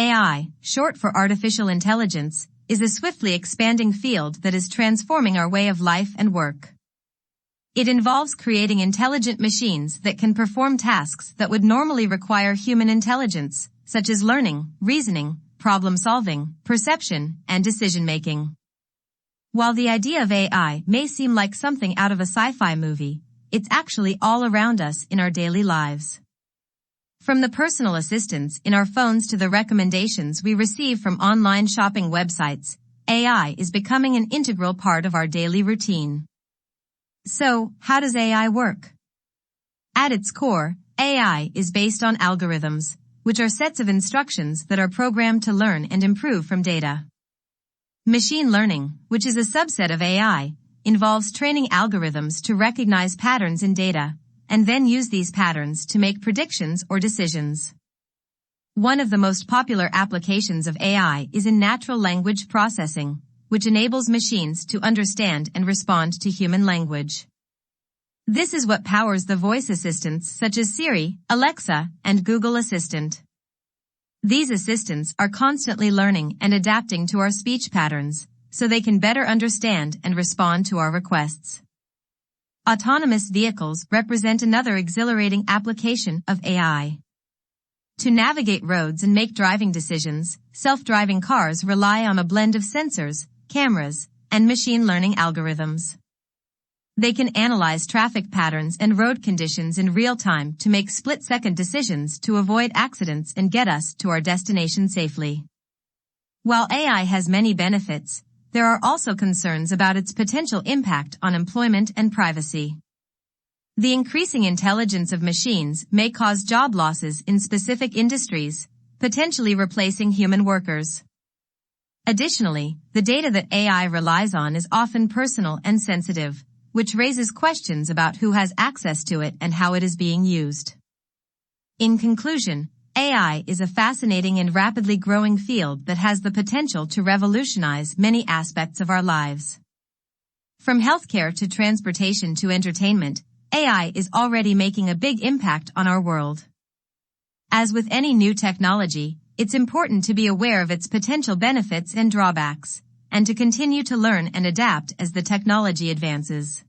AI, short for artificial intelligence, is a swiftly expanding field that is transforming our way of life and work. It involves creating intelligent machines that can perform tasks that would normally require human intelligence, such as learning, reasoning, problem-solving, perception, and decision-making. While the idea of AI may seem like something out of a sci-fi movie, it's actually all around us in our daily lives. From the personal assistants in our phones to the recommendations we receive from online shopping websites, AI is becoming an integral part of our daily routine. So, how does AI work? At its core, AI is based on algorithms, which are sets of instructions that are programmed to learn and improve from data. Machine learning, which is a subset of AI, involves training algorithms to recognize patterns in data, and then use these patterns to make predictions or decisions. One of the most popular applications of AI is in natural language processing, which enables machines to understand and respond to human language. This is what powers the voice assistants such as Siri, Alexa, and Google Assistant. These assistants are constantly learning and adapting to our speech patterns, so they can better understand and respond to our requests. Autonomous vehicles represent another exhilarating application of AI. To navigate roads and make driving decisions, self-driving cars rely on a blend of sensors, cameras, and machine learning algorithms. They can analyze traffic patterns and road conditions in real time to make split-second decisions to avoid accidents and get us to our destination safely. While AI has many benefits, there are also concerns about its potential impact on employment and privacy. The increasing intelligence of machines may cause job losses in specific industries, potentially replacing human workers. Additionally, the data that AI relies on is often personal and sensitive, which raises questions about who has access to it and how it is being used. In conclusion, AI is a fascinating and rapidly growing field that has the potential to revolutionize many aspects of our lives. From healthcare to transportation to entertainment, AI is already making a big impact on our world. As with any new technology, it's important to be aware of its potential benefits and drawbacks, and to continue to learn and adapt as the technology advances.